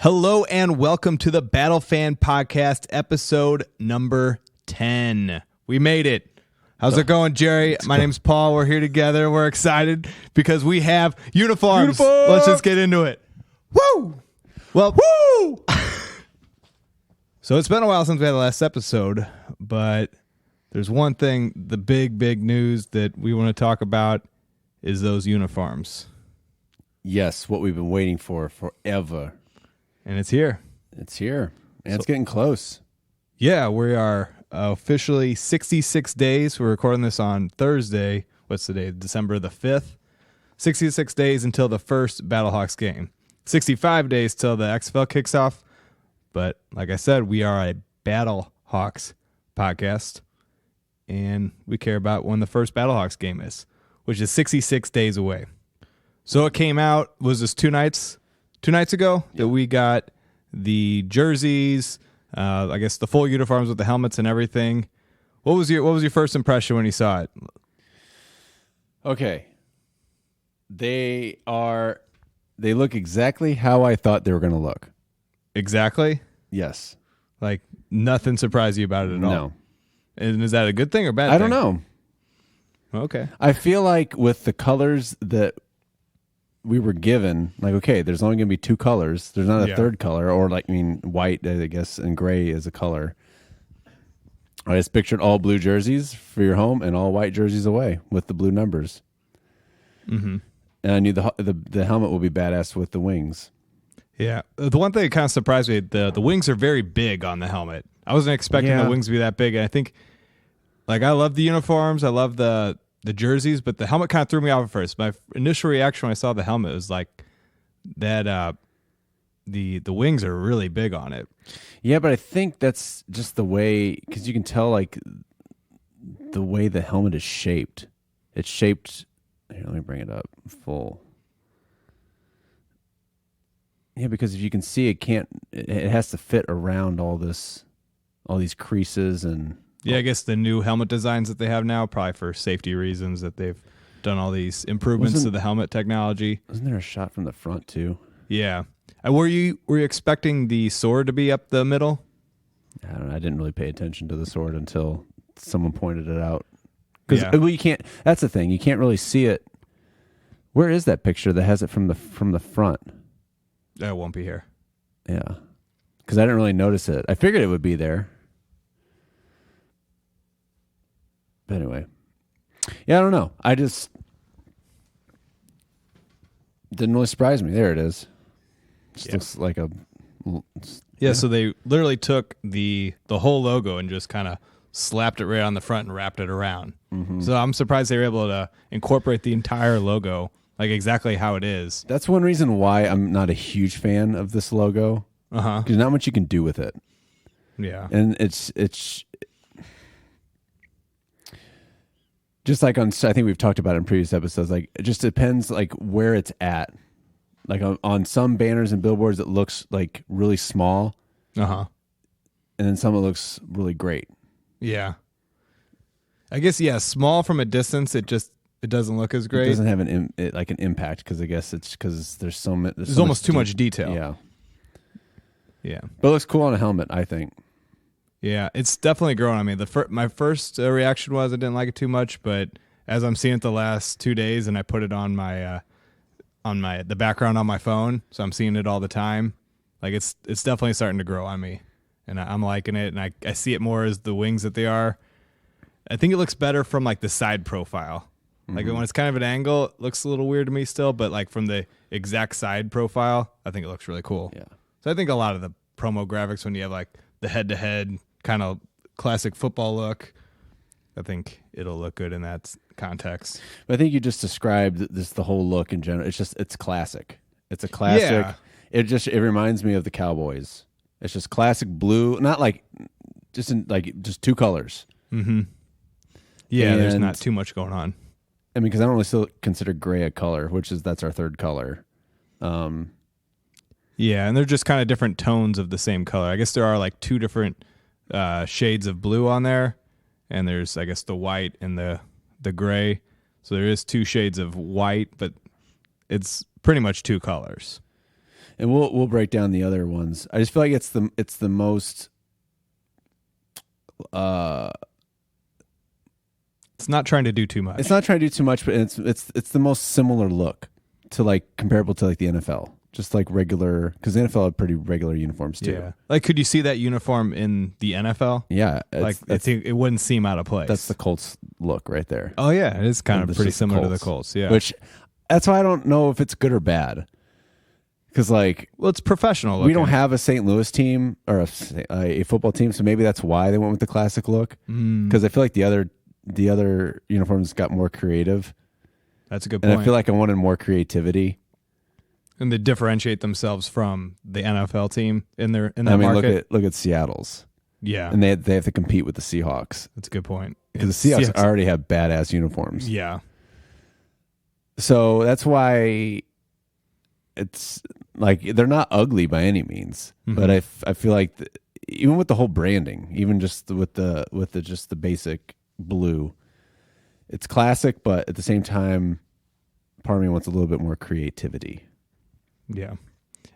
Hello and welcome to the BattleFan podcast, episode number 10. We made it. How's it going, Jerry? My name's Paul. We're here together. We're excited because we have uniforms. Let's just get into it. Woo! Well, woo! So it's been a while since we had the last episode, but there's one thing, the big news that we want to talk about is those uniforms. Yes, what we've been waiting for forever. And it's here. It's here. And it's getting close. Yeah, we are officially 66 days. We're recording this on Thursday. What's the day? December the 5th. 66 days until the first BattleHawks game. 65 days till the XFL kicks off. But like I said, we are a BattleHawks podcast. And we care about when the first BattleHawks game is, which is 66 days away. So it came out, was this two nights ago that we got the jerseys, I guess the full uniforms with the helmets and everything. What was your first impression when you saw it? Okay. They look exactly how I thought they were going to look. Exactly? Yes. Like nothing surprised you about it at all? No. And is that a good thing or bad thing? I don't know. Okay. I feel like with the colors that we were given, like, okay, there's only going to be two colors. There's not a third color, or white, I guess, and gray is a color. I just pictured all blue jerseys for your home and all white jerseys away with the blue numbers. Mm-hmm. And I knew the helmet would be badass with the wings. Yeah. The one thing that kind of surprised me, the wings are very big on the helmet. I wasn't expecting the wings to be that big. And I think, I love the uniforms. I love the jerseys, but the helmet kind of threw me off at first. My initial reaction when I saw the helmet was like that the wings are really big on it. Yeah, but I think that's just the way, because you can tell the way the helmet is shaped. It's shaped, here, let me bring it up full. Yeah, because if you can see, it has to fit around all these creases and... Yeah, I guess the new helmet designs that they have now, probably for safety reasons, that they've done all these improvements to the helmet technology. Wasn't there a shot from the front too? Yeah. Were you expecting the sword to be up the middle? I don't know. I didn't really pay attention to the sword until someone pointed it out. Because you can't. That's the thing. You can't really see it. Where is that picture that has it from the front? That won't be here. Yeah, because I didn't really notice it. I figured it would be there. But anyway, yeah, I don't know. I just didn't really surprise me. There it is. Just looks like a... Yeah, so they literally took the whole logo and just kind of slapped it right on the front and wrapped it around. Mm-hmm. So I'm surprised they were able to incorporate the entire logo, like exactly how it is. That's one reason why I'm not a huge fan of this logo. Uh-huh. There's not much you can do with it. Yeah. And it's just like I think we've talked about it in previous episodes, like it just depends where it's at. Like on some banners and billboards it looks like really small. Uh-huh. And then some it looks really great. Yeah. I guess small from a distance it doesn't look as great. It doesn't have an impact because I guess it's because there's so much. There's almost too much detail. Yeah. Yeah. But it looks cool on a helmet, I think. Yeah, it's definitely growing on me. My first reaction was I didn't like it too much, but as I'm seeing it the last 2 days, and I put it on the background on my phone, so I'm seeing it all the time. Like it's definitely starting to grow on me, and I'm liking it, and I see it more as the wings that they are. I think it looks better from the side profile. Like when it's kind of an angle, it looks a little weird to me still, but from the exact side profile, I think it looks really cool. Yeah. So I think a lot of the promo graphics when you have the head-to-head kind of classic football look, I think it'll look good in that context. But I think you just described the whole look in general. It's classic. It's a classic. Yeah. It reminds me of the Cowboys. It's just classic blue, not just two colors. Mm-hmm. Yeah, there's not too much going on. I mean, because I don't really still consider gray a color, that's our third color. Yeah, and they're just kind of different tones of the same color. I guess there are two different shades of blue on there, and there's I guess the white and the gray. So there is two shades of white, but it's pretty much two colors. And we'll break down the other ones. I just feel like it's the most It's not trying to do too much. It's not trying to do too much, but it's the most similar look to like comparable to like the NFL. Just like regular, because the NFL have pretty regular uniforms too. Yeah. Like, could you see that uniform in the NFL? Yeah. Like, I think it wouldn't seem out of place. That's the Colts look right there. Oh, yeah. It is kind of pretty similar to the Colts. Yeah. Which, that's why I don't know if it's good or bad. Because, like, well, it's professional looking. We don't have a St. Louis team or a football team, so maybe that's why they went with the classic look. Because I feel like the other uniforms got more creative. That's a good point. And I feel like I wanted more creativity. And they differentiate themselves from the NFL team in that market. Look at Seattle's. Yeah. And they have to compete with the Seahawks. That's a good point. Because the Seahawks already have badass uniforms. Yeah. So that's why it's like they're not ugly by any means. Mm-hmm. But I feel like even with the whole branding, even just with the basic blue, it's classic, but at the same time, part of me wants a little bit more creativity. Yeah.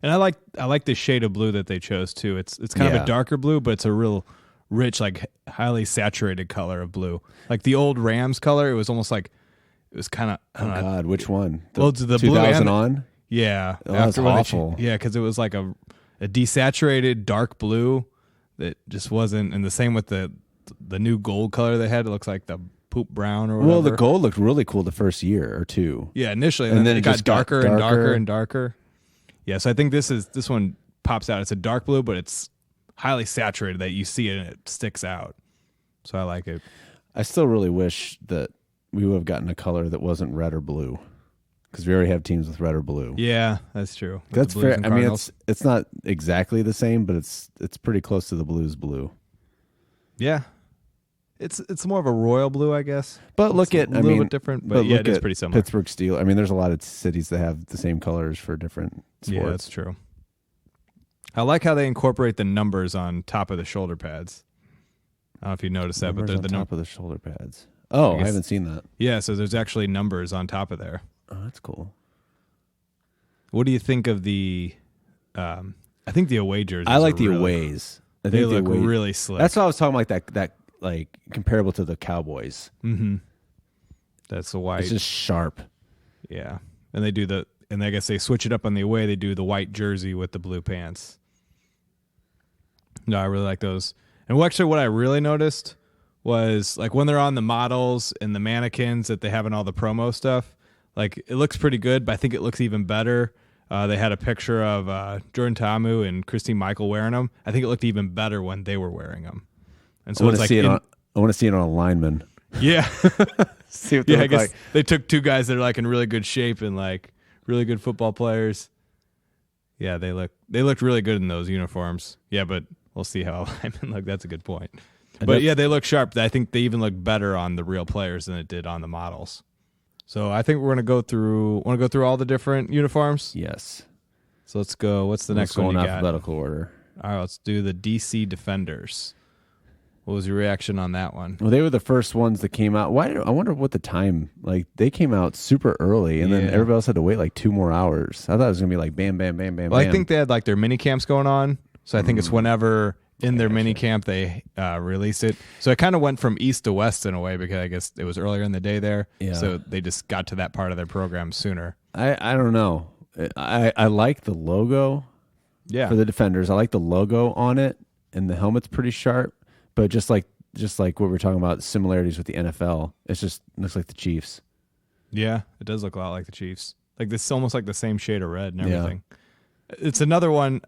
And I like the shade of blue that they chose too. It's kind of a darker blue, but it's a real rich, like highly saturated color of blue. Like the old Rams color, it was almost like it was kind of. Oh God, which one? The 2000 blue on. Yeah, oh, that's awful. Because it was like a desaturated dark blue that just wasn't. And the same with the new gold color they had. It looks like the poop brown or whatever. Well, the gold looked really cool the first year or two. Yeah, initially, and then it got darker and darker and darker. Yeah, so I think this one pops out. It's a dark blue, but it's highly saturated that you see it and it sticks out. So I like it. I still really wish that we would have gotten a color that wasn't red or blue, because we already have teams with red or blue. Yeah, that's true. That's fair. I mean, it's not exactly the same, but it's pretty close to the Blues blue. Yeah, it's more of a royal blue, I guess. But look at a little bit different, but yeah, it is pretty similar. Pittsburgh Steelers. I mean, there's a lot of cities that have the same colors for different sports. Yeah, that's true. I like how they incorporate the numbers on top of the shoulder pads. I don't know if you noticed that, but they're the top of the shoulder pads. Oh, I haven't seen that. Yeah, so there's actually numbers on top of there. Oh, that's cool. What do you think of the? I think the away jerseys. I like the aways. They look really slick. That's what I was talking about. That like comparable to the Cowboys. Mm-hmm. That's the white. It's just sharp. Yeah, and they do and I guess they switch it up on the away. They do the white jersey with the blue pants. No, I really like those. And actually, what I really noticed was like when they're on the models and the mannequins that they have in all the promo stuff. Like it looks pretty good, but I think it looks even better. They had a picture of Jordan Ta'amu and Christine Michael wearing them. I think it looked even better when they were wearing them. And so I want to see it on a lineman. Yeah, see what they look like. They took two guys that are like in really good shape and like really good football players. Yeah, they looked really good in those uniforms. Yeah, but we'll see how linemen look. That's a good point. But yeah, they look sharp. I think they even look better on the real players than it did on the models. So I think we're gonna go through. Want to go through all the different uniforms? Yes. So let's go. What's the next one you got? Going alphabetical order. All right, let's do the DC Defenders. What was your reaction on that one? Well, they were the first ones that came out. I wonder what the time, like they came out super early and then everybody else had to wait like 2 more hours. I thought it was going to be like bam, bam, bam, bam, well, bam. I think they had like their mini camps going on. So I think it's whenever in their mini camp they released it. So it kind of went from east to west in a way because I guess it was earlier in the day there. Yeah. So they just got to that part of their program sooner. I don't know. I like the logo for the Defenders. I like the logo on it and the helmet's pretty sharp. But just like what we're talking about, similarities with the NFL, it just looks like the Chiefs. Yeah, it does look a lot like the Chiefs. Like this, almost like the same shade of red and everything. Yeah. It's another one.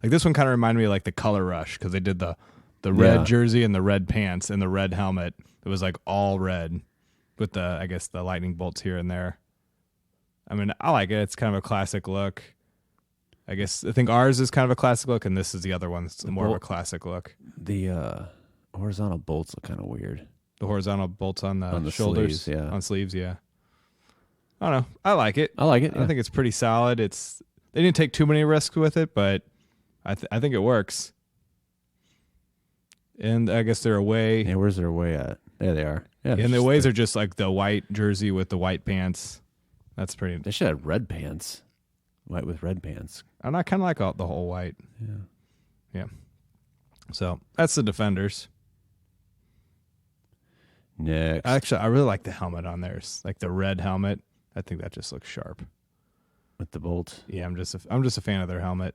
Like this one kind of reminded me of like the Color Rush because they did the red jersey and the red pants and the red helmet. It was like all red with the lightning bolts here and there. I mean, I like it. It's kind of a classic look. I think ours is kind of a classic look, and this is the other one that's more of a classic look. The horizontal bolts look kind of weird. The horizontal bolts on the shoulders, sleeves, on sleeves, yeah. I don't know. I like it. I like it. I think it's pretty solid. They didn't take too many risks with it, but I think it works. And I guess they're away. Yeah, where's their away at? There they are. Yeah, and the aways are just like the white jersey with the white pants. That's pretty. They should have red pants. White with red pants. And I kind of like the whole white. Yeah. So that's the Defenders. Next. Actually, I really like the helmet on theirs, like the red helmet. I think that just looks sharp with the bolt. Yeah, I'm just a fan of their helmet.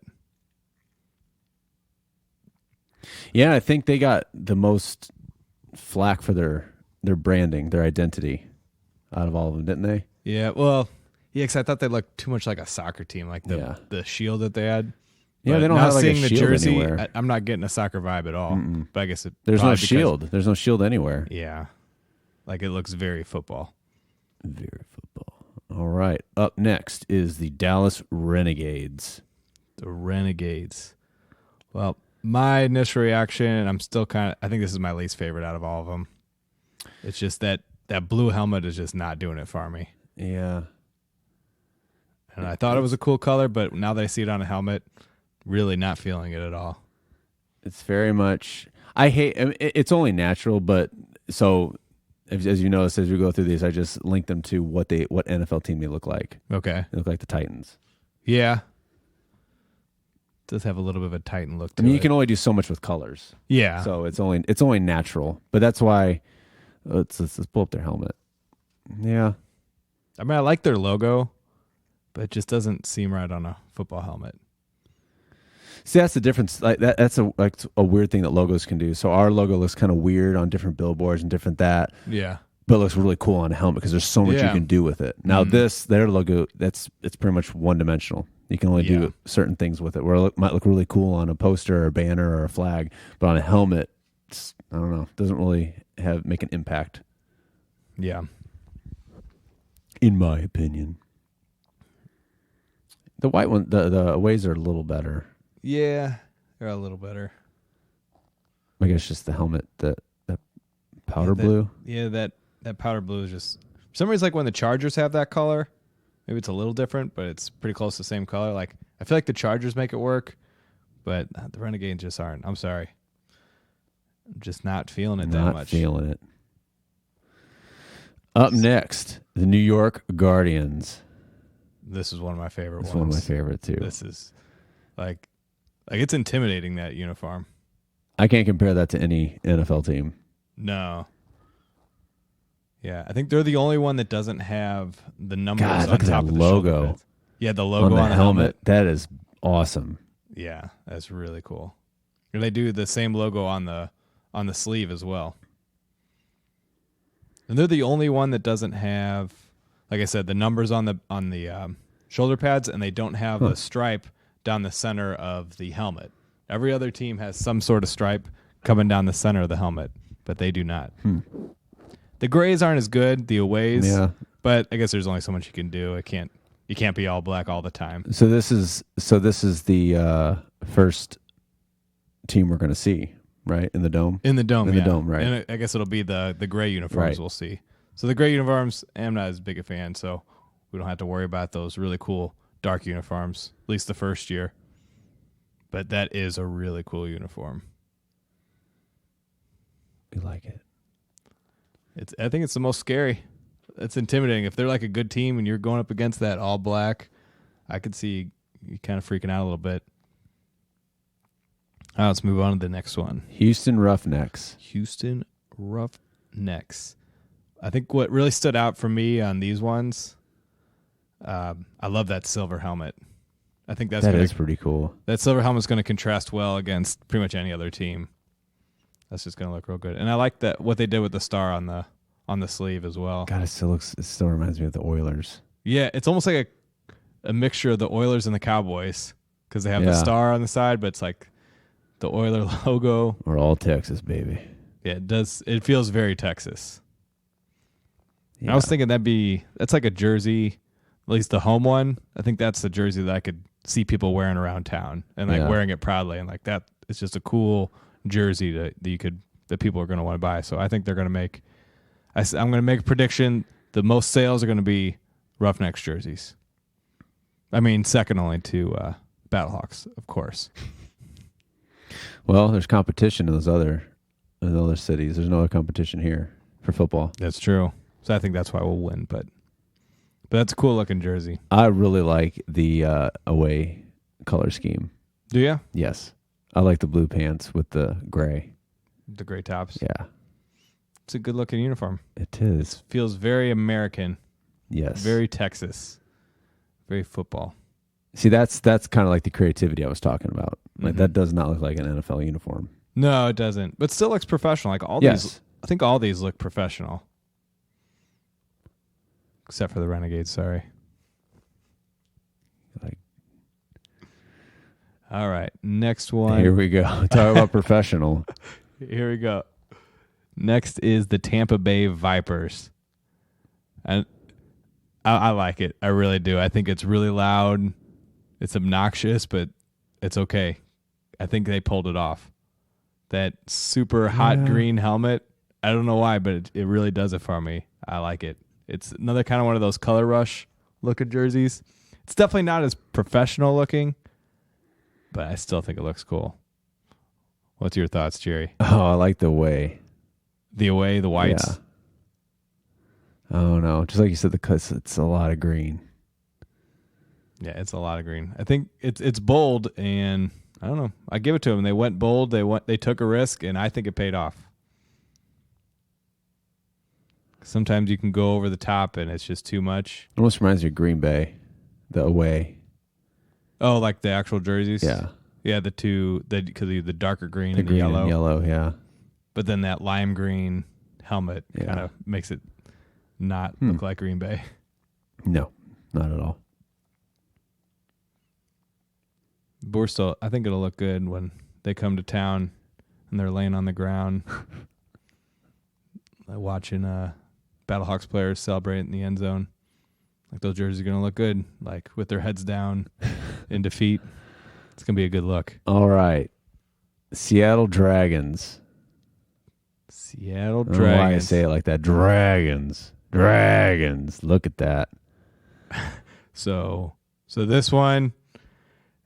Yeah, I think they got the most flack for their branding, their identity, out of all of them, didn't they? Yeah, well, because I thought they looked too much like a soccer team, like the shield that they had. Yeah, but they don't now have like seeing a the shield jersey, anywhere. I'm not getting a soccer vibe at all. But I guess there's no shield. There's no shield anywhere. Yeah, like it looks very football. Very football. All right. Up next is the Dallas Renegades. The Renegades. Well, my initial reaction, I'm still I think this is my least favorite out of all of them. It's just that blue helmet is just not doing it for me. Yeah. And I thought it was a cool color, but now that I see it on a helmet, really not feeling it at all. It's very much, it's only natural, but so as you notice, as we go through these, I just linked them to what NFL team they look like. Okay. They look like the Titans. Yeah. It does have a little bit of a Titan look to it. I mean, you can only do so much with colors. Yeah. So it's only natural, but that's why let's pull up their helmet. Yeah. I mean, I like their logo, but it just doesn't seem right on a football helmet. See, that's the difference. Like that's a weird thing that logos can do. So our logo looks kind of weird on different billboards and different that. Yeah. But it looks really cool on a helmet because there's so much you can do with it. Now their logo, it's pretty much one dimensional. You can only do certain things with it. Where it might look really cool on a poster or a banner or a flag, but on a helmet, I don't know, doesn't really make an impact. Yeah. In my opinion. The white one, the aways are a little better. Yeah, they're a little better. I guess just the helmet, that powder blue. Yeah, that powder blue is just, for some reason, like when the Chargers have that color, maybe it's a little different, but it's pretty close to the same color. Like I feel like the Chargers make it work, but the Renegades just aren't. I'm sorry. I'm just not feeling it that much. Not feeling it. Up next, the New York Guardians. This is one of my favorite ones. It's one of my favorite too. This is like it's intimidating, that uniform. I can't compare that to any NFL team. No. Yeah, I think they're the only one that doesn't have the numbers on look at top that of the logo. pads. Yeah, the logo on the helmet. That is awesome. Yeah, that's really cool. And they do the same logo on the sleeve as well. And they're the only one that doesn't have, like I said, the numbers on the shoulder pads, and they don't have a stripe down the center of the helmet. Every other team has some sort of stripe coming down the center of the helmet, but they do not. The grays aren't as good, the aways, but I guess there's only so much you can do. You can't be all black all the time. So this is the first team we're going to see, right? In the dome? In the dome, the dome, right. And I guess it'll be the gray uniforms we'll see. So the gray uniforms, I'm not as big a fan, so we don't have to worry about those really cool dark uniforms, at least the first year. But that is a really cool uniform. We like it. I think it's the most scary. It's intimidating. If they're like a good team and you're going up against that all black, I could see you kind of freaking out a little bit. All right, let's move on to the next one. Houston Roughnecks. Houston Roughnecks. I think what really stood out for me on these ones, I love that silver helmet. I think that is pretty cool. That silver helmet's going to contrast well against pretty much any other team. That's just going to look real good. And I like that what they did with the star on the sleeve as well. God, it still reminds me of the Oilers. Yeah, it's almost like a mixture of the Oilers and the Cowboys because they have the star on the side, but it's like the Oiler logo. We're all Texas, baby. Yeah, it does. It feels very Texas. Yeah. I was thinking that's like a jersey, at least the home one. I think that's the jersey that I could see people wearing around town and like wearing it proudly, and like that. It's just a cool jersey that people are going to want to buy. So I think they're going to make. I'm going to make a prediction. The most sales are going to be Roughnecks jerseys. I mean, second only to BattleHawks, of course. Well, there's competition in those other cities. There's no other competition here for football. That's true. So I think that's why we'll win. But But that's a cool looking jersey. I really like the away color scheme. Do you? Yes. I like the blue pants with the gray. The gray tops. Yeah. It's a good looking uniform. It is. Feels very American. Yes. Very Texas. Very football. See, that's kind of like the creativity I was talking about. Like that does not look like an NFL uniform. No, it doesn't. But still looks professional. Like all these, I think all these look professional. Except for the Renegades, sorry. Like, all right, next one. here we go. Talk about professional. Here we go. Next is the Tampa Bay Vipers. And I like it. I really do. I think it's really loud. It's obnoxious, but it's okay. I think they pulled it off. That super hot green helmet, I don't know why, but it really does it for me. I like it. It's another kind of one of those color rush looking jerseys. It's definitely not as professional looking, but I still think it looks cool. What's your thoughts, Jerry? Oh, I like the way. The away, the whites. Yeah. Oh no, just like you said, it's a lot of green. Yeah, it's a lot of green. I think it's bold, and I don't know. I give it to them. They went bold. They took a risk, and I think it paid off. Sometimes you can go over the top, and it's just too much. It almost reminds me of Green Bay, the away. Oh, like the actual jerseys? Yeah. Yeah, because of the darker green The and green the yellow. and yellow, yeah. But then that lime green helmet kind of makes it not look like Green Bay. No, not at all. But I think it'll look good when they come to town and they're laying on the ground watching BattleHawks players celebrate in the end zone. Like those jerseys are going to look good, like with their heads down in defeat. It's going to be a good look. All right. Seattle Dragons. Seattle I don't know why I Dragons. say it like that. Dragons. Look at that. So this one,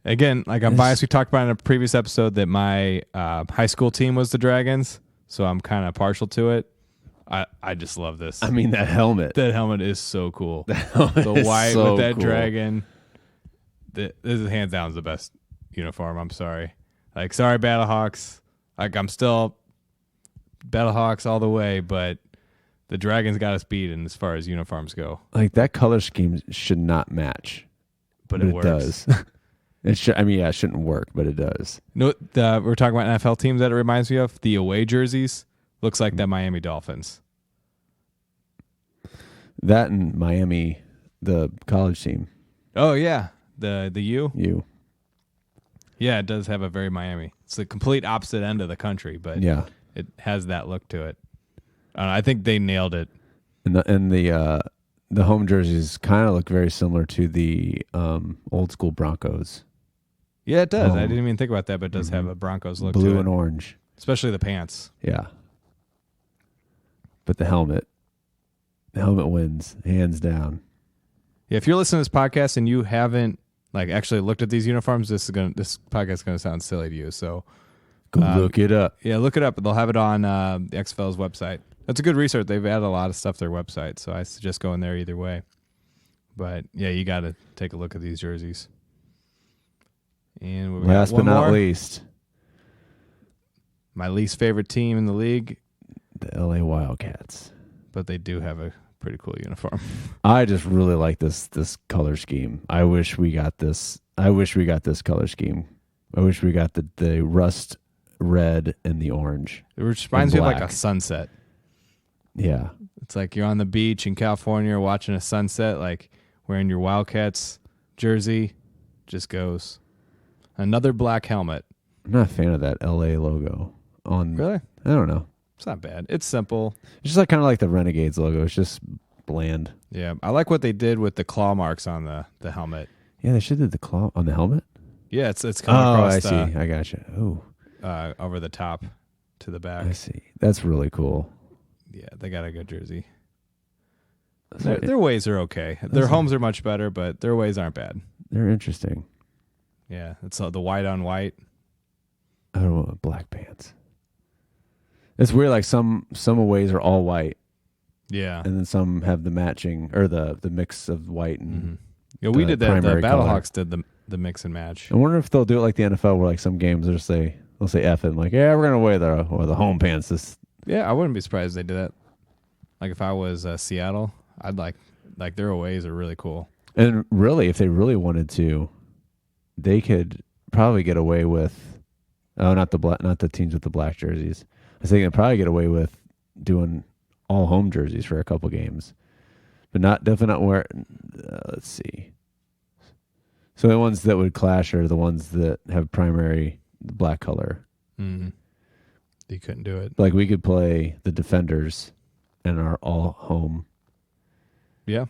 again, like I'm biased. We talked about in a previous episode that my high school team was the Dragons, so I'm kind of partial to it. I just love this. I mean, that helmet. That helmet is so cool. The white so with that cool. dragon. This is hands down the best uniform. I'm sorry. Like, sorry, BattleHawks. Like, I'm still BattleHawks all the way, but the Dragons got us beaten as far as uniforms go. Like, that color scheme should not match. But it works. Does. It shouldn't work, but it does. No, we're talking about NFL teams that it reminds me of. The away jerseys looks like that Miami Dolphins. That and Miami, the college team. Oh yeah, the U. U. Yeah, it does have a very Miami. It's the complete opposite end of the country, but yeah, it has that look to it. I think they nailed it. And the home jerseys kind of look very similar to the old school Broncos. Yeah, it does. I didn't even think about that, but it does have a Broncos look to it. Blue and orange. Especially the pants. Yeah. But the helmet wins, hands down. Yeah, if you're listening to this podcast and you haven't actually looked at these uniforms, this podcast is gonna sound silly to you. So go look it up. Yeah, look it up. They'll have it on the XFL's website. That's a good resource. They've added a lot of stuff to their website, so I suggest going there either way. But yeah, you got to take a look at these jerseys. And last but not least, my least favorite team in the league, the LA Wildcats. But they do have a pretty cool uniform. I just really like this color scheme. I wish we got this color scheme. I wish we got the rust red and the orange. It reminds me of like a sunset. Yeah. It's like you're on the beach in California watching a sunset, like wearing your Wildcats jersey, just goes. Another black helmet. I'm not a fan of that LA logo. Really? I don't know. It's not bad. It's simple. It's just like kind of like the Renegades logo. It's just bland. Yeah. I like what they did with the claw marks on the helmet. Yeah, they should have the claw on the helmet. Yeah, it's coming across. I see. I gotcha. Oh. Over the top to the back. I see. That's really cool. Yeah, they got a good jersey. Their ways are okay. Their homes are much better, but their ways aren't bad. They're interesting. Yeah, it's the white on white. I don't know, black pants. It's weird. Like some aways are all white. Yeah. and then some have the matching or the mix of white and. Yeah, we did that. The primary color. BattleHawks did the mix and match. I wonder if they'll do it like the NFL, where like some games they'll say F it, like yeah, we're gonna wear the home pants. Yeah, I wouldn't be surprised if they did that. Like if I was Seattle, I'd like their aways are really cool. And really, if they really wanted to, they could probably get away with not the teams with the black jerseys. I think they could probably get away with doing all home jerseys for a couple games, but definitely not wear. Let's see. So the ones that would clash are the ones that have primary black color. Mm-hmm. You couldn't do it. Like we could play the Defenders and our all home. Yeah.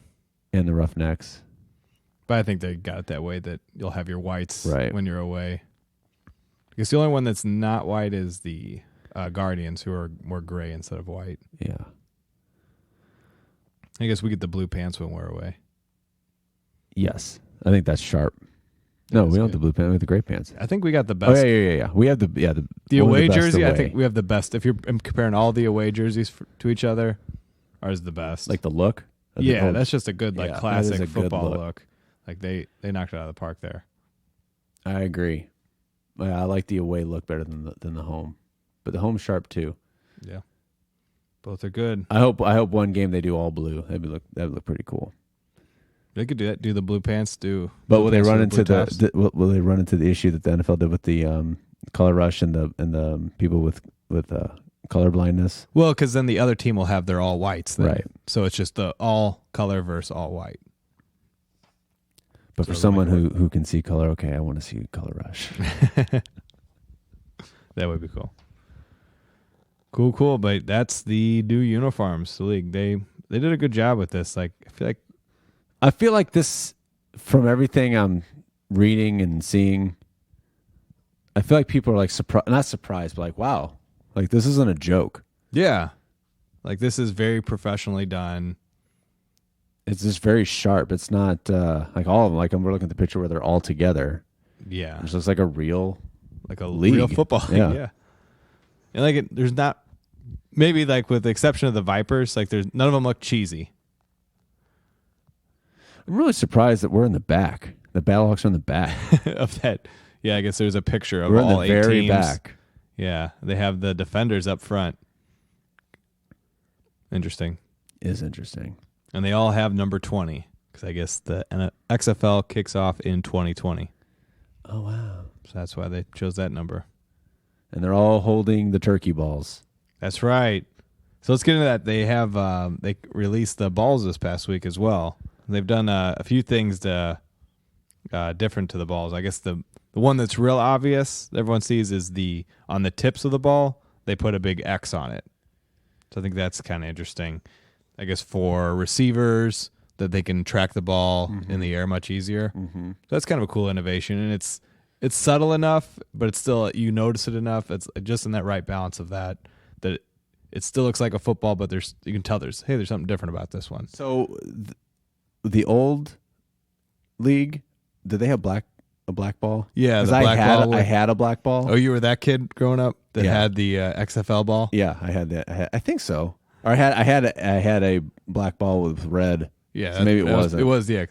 And the Roughnecks. But I think they got it that way that you'll have your whites when you're away. Because the only one that's not white is the Guardians, who are more gray instead of white. Yeah. I guess we get the blue pants when we're away. Yes. I think that's sharp. No, we don't have the blue pants. We have the gray pants. I think we got the best. Oh, yeah. We have the away jersey. Away. I think we have the best. If you're comparing all the away jerseys to each other, ours is the best. Like the look? Yeah, that's just a good classic football look. Like they knocked it out of the park there. I agree. I like the away look better than the home, but the home's sharp too. Yeah, both are good. I hope one game they do all blue. That would look pretty cool. They could do that. Do the blue pants. But will they run into will they run into the issue that the NFL did with the color rush and the people with color blindness? Well, because then the other team will have their all whites, then. Right? So it's just the all color versus all white. But for someone who can see color, okay, I want to see color rush. That would be cool. Cool. But that's the new uniforms. The league they did a good job with this. Like I feel like this, from everything I'm reading and seeing, I feel like people are like not surprised, but like, wow, like this isn't a joke. Yeah, like this is very professionally done. It's just very sharp. It's not like all of them. Like we're looking at the picture where they're all together. Yeah, it looks like a real, league. Real football. Yeah. And like there's not, maybe like with the exception of the Vipers, like there's none of them look cheesy. I'm really surprised that we're in the back. The BattleHawks are in the back of that. Yeah, I guess there's a picture of we're all in the 8 very teams. Back. Yeah, they have the Defenders up front. Interesting. Is interesting. And they all have number 20 because I guess the XFL kicks off in 2020. Oh, wow. So that's why they chose that number. And they're all holding the turkey balls. That's right. So let's get into that. They have they released the balls this past week as well. They've done a few things different to the balls. I guess the one that's real obvious that everyone sees is on the tips of the ball, they put a big X on it. So I think that's kind of interesting. I guess for receivers that they can track the ball in the air much easier. Mm-hmm. So that's kind of a cool innovation, and it's subtle enough, but it's still, you notice it enough. It's just in that right balance of that it still looks like a football, but you can tell there's something different about this one. So the old league, did they have a black ball? Yeah, the black ball. I had a black ball. Oh, you were that kid growing up that had the XFL ball? Yeah, I had that. I think so. Or I had a black ball with red. Yeah, so maybe it wasn't.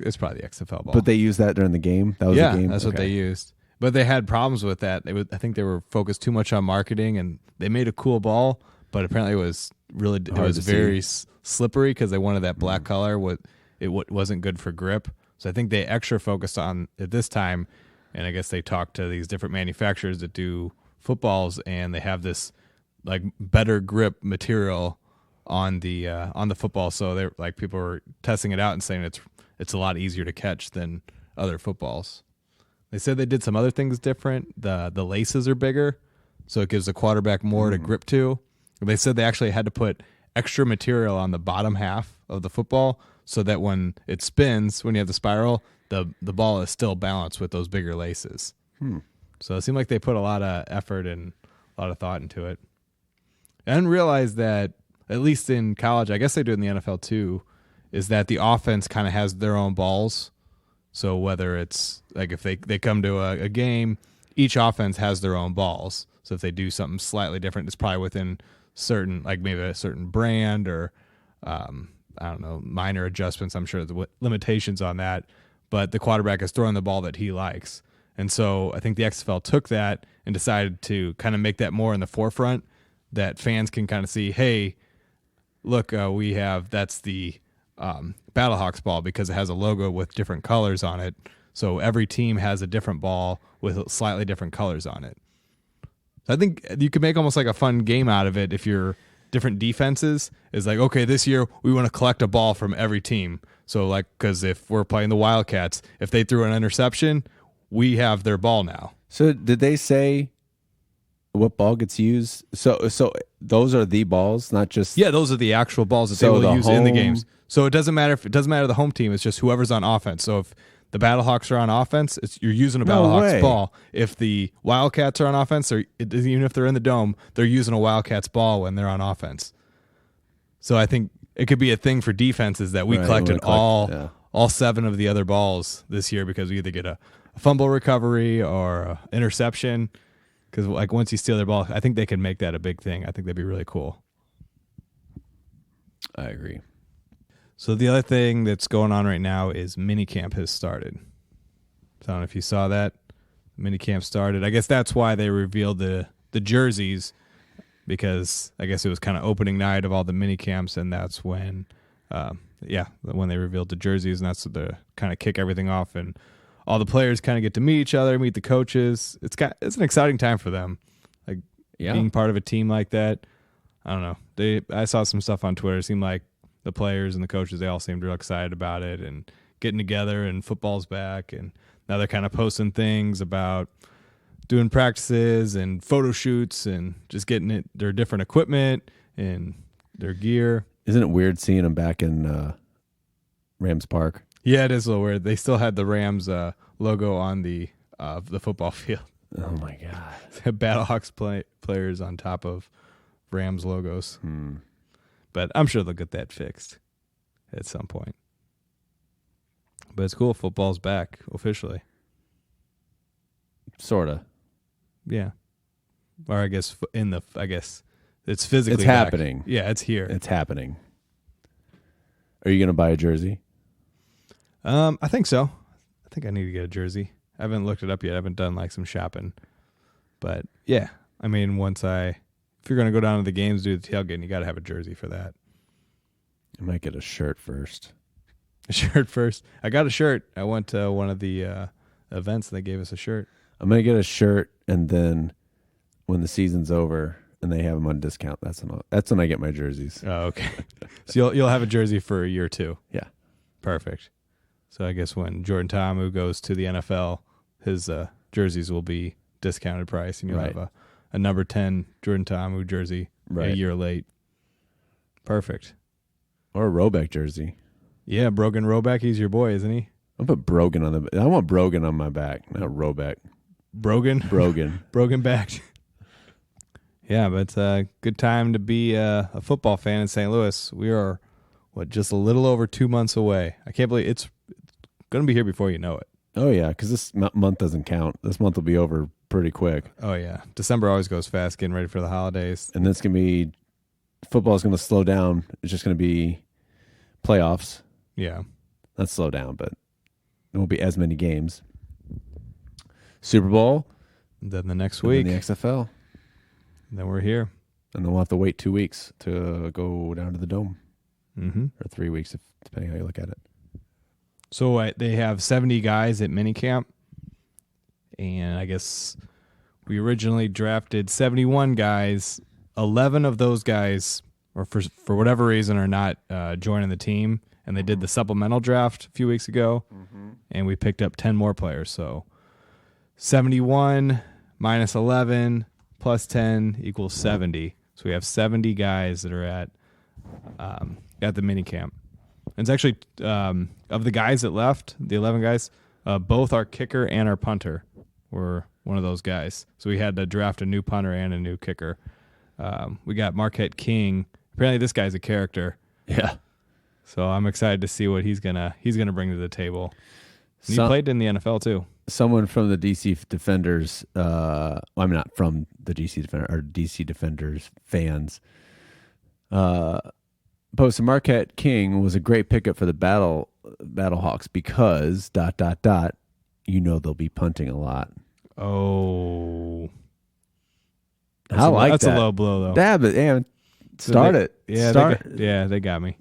It's probably the XFL ball. But they used that during the game. That was the game. That's what they used. But they had problems with that. I think they were focused too much on marketing, and they made a cool ball, but apparently it was very slippery because they wanted that black color. It wasn't good for grip. So I think they extra focused on it this time, and I guess they talked to these different manufacturers that do footballs, and they have this like better grip material on the football. So they're like, people were testing it out and saying it's a lot easier to catch than other footballs. They said they did some other things different. The laces are bigger, so it gives the quarterback more to grip to. They said they actually had to put extra material on the bottom half of the football so that when it spins, when you have the spiral, the ball is still balanced with those bigger laces. So it seemed like they put a lot of effort and a lot of thought into it. I didn't realize that, at least in college, I guess they do it in the NFL too, is that the offense kind of has their own balls. So whether it's like if they come to a game, each offense has their own balls. So if they do something slightly different, it's probably within certain, like maybe a certain brand or I don't know, minor adjustments. I'm sure the limitations on that, but the quarterback is throwing the ball that he likes. And so I think the XFL took that and decided to kind of make that more in the forefront, that fans can kind of see, hey, look, that's the BattleHawks ball because it has a logo with different colors on it. So every team has a different ball with slightly different colors on it. So I think you could make almost like a fun game out of it if you're different defenses. Is like, okay, this year we want to collect a ball from every team. So like, because if we're playing the Wildcats, if they threw an interception, we have their ball now. So did they say what ball gets used? So those are the balls, not just... Yeah, those are the actual balls that they will use in the games. So it doesn't matter the home team. It's just whoever's on offense. So if the BattleHawks are on offense, you're using a BattleHawks ball. If the Wildcats are on offense, or even if they're in the dome, they're using a Wildcats ball when they're on offense. So I think it could be a thing for defenses that we collected all 7 of the other balls this year because we either get a fumble recovery or an interception. Because like once you steal their ball, I think they can make that a big thing. I think that'd be really cool. I agree. So the other thing that's going on right now is minicamp has started. So I don't know if you saw that. Minicamp started. I guess that's why they revealed the jerseys, because I guess it was kind of opening night of all the minicamps, and that's when when they revealed the jerseys, and that's to kind of kick everything off, and all the players kind of get to meet each other, meet the coaches. It's an exciting time for them, like being part of a team like that. I don't know. I saw some stuff on Twitter. It seemed like the players and the coaches, they all seemed real excited about it and getting together, and football's back, and now they're kind of posting things about doing practices and photo shoots and just getting their different equipment and their gear. Isn't it weird seeing them back in Rams Park? Yeah, it is a little weird. They still had the Rams logo on the football field. Oh my god! BattleHawks players on top of Rams logos. But I'm sure they'll get that fixed at some point. But it's cool. Football's back officially. Sorta. Yeah. Or I guess it's physically It's back. happening. Yeah, it's here. It's happening. Are you going to buy a jersey? I think so. I think I need to get a jersey. I haven't looked it up yet. I haven't done like some shopping. But yeah, I mean, if you're going to go down to the games, do the tailgating, you got to have a jersey for that. I might get a shirt first. A shirt first? I got a shirt. I went to one of the events and they gave us a shirt. I'm going to get a shirt, and then when the season's over and they have them on discount, that's when I get my jerseys. Oh, okay. So you'll have a jersey for a year or two. Yeah. Perfect. So I guess when Jordan Ta'amu goes to the NFL, his jerseys will be discounted price, and you'll have a number 10 Jordan Ta'amu jersey a year late. Perfect. Or a Roback jersey. Yeah, Brogan Roback, he's your boy, isn't he? I'll put Brogan on I want Brogan on my back, not Roback. Brogan? Brogan backed. Yeah, but it's a good time to be a football fan in St. Louis. We are, just a little over 2 months away. I can't believe it's going to be here before you know it. Oh, yeah, because this month doesn't count. This month will be over pretty quick. Oh, yeah. December always goes fast, getting ready for the holidays. And then it's going to be, football's going to slow down. It's just going to be playoffs. Yeah. Not slow down, but there won't be as many games. Super Bowl. And then the next week. And then the XFL. And then we're here. And then we'll have to wait 2 weeks to go down to the Dome. Mm-hmm. Or 3 weeks, depending how you look at it. So they have 70 guys at minicamp. And I guess we originally drafted 71 guys. 11 of those guys, or for whatever reason, are not joining the team. And they did the supplemental draft a few weeks ago. Mm-hmm. And we picked up 10 more players. So 71 minus 11 plus 10 equals 70. So we have 70 guys that are at the minicamp. And it's actually, of the guys that left, the 11 guys, both our kicker and our punter were one of those guys. So we had to draft a new punter and a new kicker. We got Marquette King. Apparently this guy's a character. Yeah. So I'm excited to see what he's gonna bring to the table. And he played in the NFL too. Someone from the DC Defenders, I'm not from the DC Defender or DC Defenders fans, posted Marquette King was a great pickup for the BattleHawks because ... they'll be punting a lot. Oh, I like that's that. a low blow though. Yeah, but start it. Yeah, start. They got me.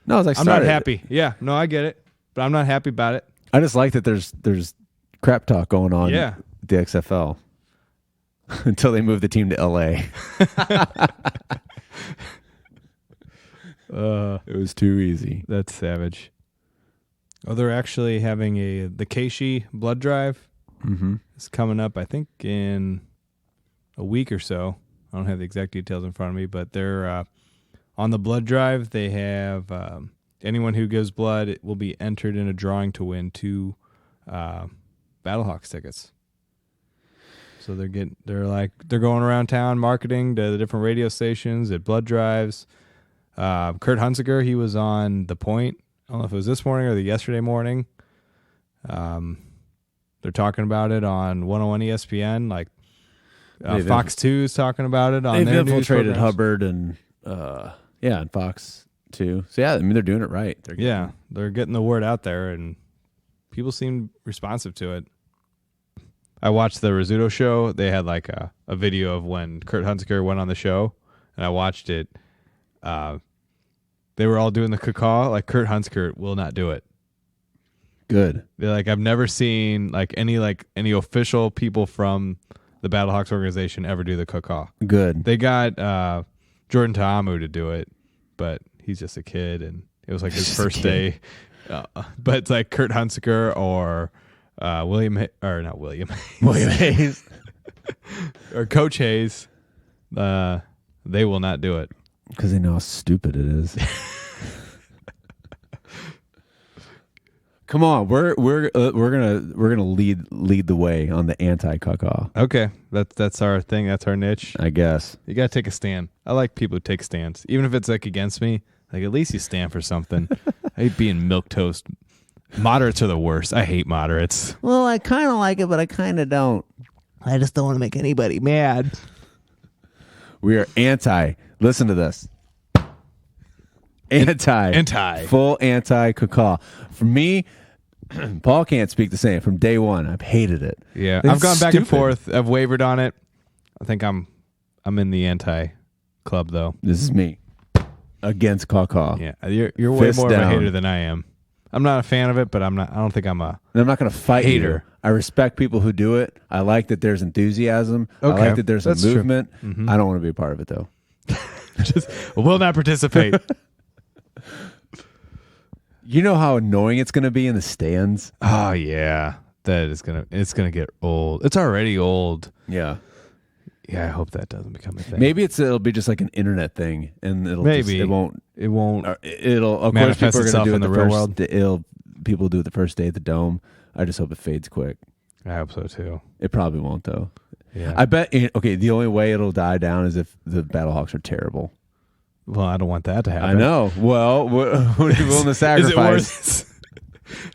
No, I was like, I'm not happy. Yeah, no, I get it, but I'm not happy about it. I just like that there's crap talk going on. Yeah. The XFL until they move the team to LA. It was too easy. That's savage. Oh, they're actually having the ka-kaw blood drive. Mm-hmm. It's coming up, I think, in a week or so. I don't have the exact details in front of me, but they're on the blood drive. They have anyone who gives blood, it will be entered in a drawing to win 2 BattleHawks tickets. So they're going around town marketing to the different radio stations at blood drives. Kurt Hunziker, he was on The Point. I don't know if it was this morning or the yesterday morning. They're talking about it on 101 ESPN. Like Fox 2 is talking about it on their news infiltrated programs. Hubbard and and Fox 2. So yeah, I mean they're doing it right. They're getting the word out there, and people seem responsive to it. I watched the Rizzuto show. They had like a video of when Kurt Hunziker went on the show, and I watched it. They were all doing the ka-kaw. Like Kurt Hunziker will not do it. Good. They're like, I've never seen any official people from the BattleHawks organization ever do the ka-kaw. Good. They got Jordan Ta'amu to do it, but he's just a kid, and it was like his first day. But it's like Kurt Hunziker or William Hayes or Coach Hayes. They will not do it because they know how stupid it is. Come on, we're gonna lead the way on the anti-ka-kaw. Okay, that's our thing. That's our niche. I guess you gotta take a stand. I like people who take stands, even if it's like against me. Like at least you stand for something. I hate being milquetoast. Moderates are the worst. I hate moderates. Well, I kind of like it, but I kind of don't. I just don't want to make anybody mad. We are anti. Listen to this. Anti. Full anti-ka-kaw. For me, Paul can't speak the same. From day one, I've hated it. Yeah, I've gone back and forth. I've wavered on it. I think I'm in the anti club though. This is me against ka-kaw. Yeah, you're way more of a hater than I am. I'm not a fan of it, but I don't think I'm a. And I'm not going to fight hater. You. I respect people who do it. I like that there's enthusiasm. Okay. I like that there's a movement. Mm-hmm. I don't want to be a part of it though. Just will not participate. You know how annoying it's going to be in the stands? Oh yeah, it's gonna get old. It's already old. Yeah. Yeah, I hope that doesn't become a thing. Maybe it'll be just like an internet thing, and it'll it won't. It'll of course people are going to do it in the real world. People do it the first day at the Dome. I just hope it fades quick. I hope so too. It probably won't though. Yeah. I bet. Okay, the only way it'll die down is if the BattleHawks are terrible. Well, I don't want that to happen. I know. Well, what are you willing to sacrifice?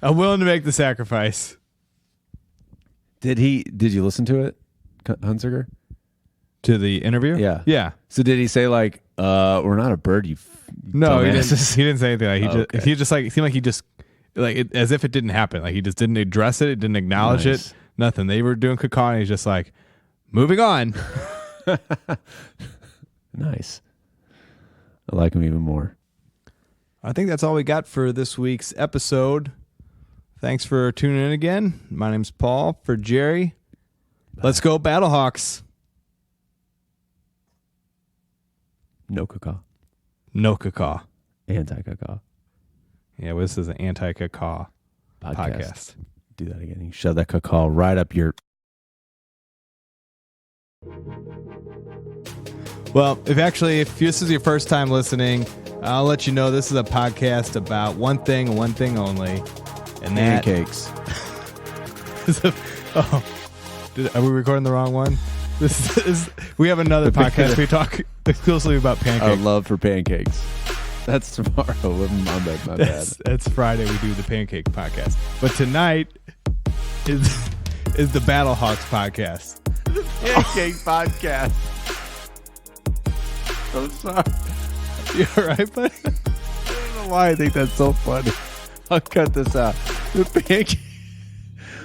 I'm willing to make the sacrifice. Did you listen to it, Hunziker? To the interview? Yeah. Yeah. So did he say like, we're not a bird, you No, he didn't say anything. Like he just like it seemed like he just as if it didn't happen. Like he just didn't address it, didn't acknowledge it. Nothing. They were doing ka-kaw and he's just like, moving on. Nice. I like him even more. I think that's all we got for this week's episode. Thanks for tuning in again. My name's Paul. For Jerry, let's go BattleHawks. No ka-kaw. No ka-kaw. Anti-ka-kaw. Yeah, well, this is an anti-ka-kaw podcast. Do that again. You shove that ka-kaw right up your... Well, if this is your first time listening, I'll let you know this is a podcast about one thing and one thing only. And pancakes. Are we recording the wrong one? We have another podcast. We talk exclusively about pancakes. Our love for pancakes. That's tomorrow. My bad. That's Friday. We do the pancake podcast. But tonight is the BattleHawks podcast. The pancake podcast. I'm sorry. You all right, buddy? know why I think that's so funny. I'll cut this out. The pancake.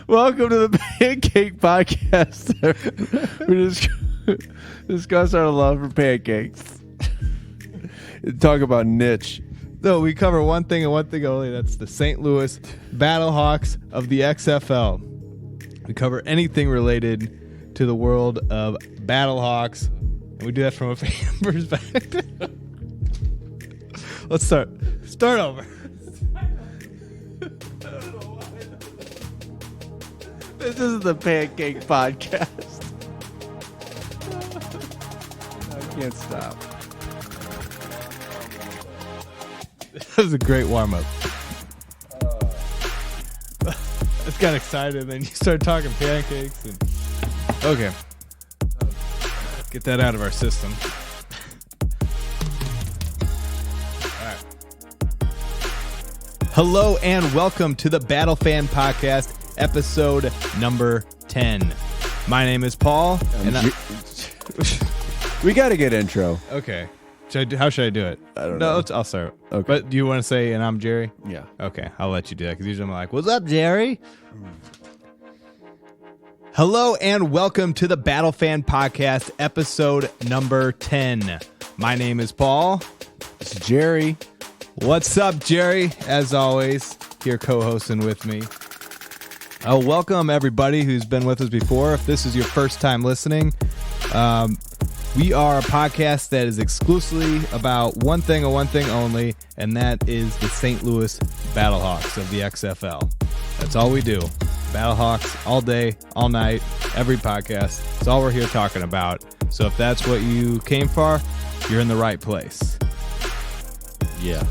Welcome to the Pancake Podcast. We discuss our love for pancakes. Talk about niche. No, we cover one thing and one thing only. That's the St. Louis BattleHawks of the XFL. We cover anything related to the world of BattleHawks. And we do that from a fan perspective. Let's start. Start over. This is the Pancake Podcast. I can't stop. That was a great warm-up. I just got excited, and then you started talking pancakes. And... Okay. Let's get that out of our system. All right. Hello, and welcome to the BattleFan Podcast, episode number 10. My name is Paul, and we got to get intro. Okay. How should I do it? I don't know. I'll start. Okay. But do you want to say, and I'm Jerry? Yeah. Okay, I'll let you do that because usually I'm like, what's up, Jerry? Hello and welcome to the BattleFan Podcast, episode number 10. My name is Paul. It's Jerry. What's up, Jerry? As always, here co-hosting with me. Welcome everybody who's been with us before. If this is your first time listening, we are a podcast that is exclusively about one thing and one thing only, and that is the St. Louis BattleHawks of the XFL. That's all we do. BattleHawks all day, all night, every podcast. It's all we're here talking about. So if that's what you came for, you're in the right place. Yeah.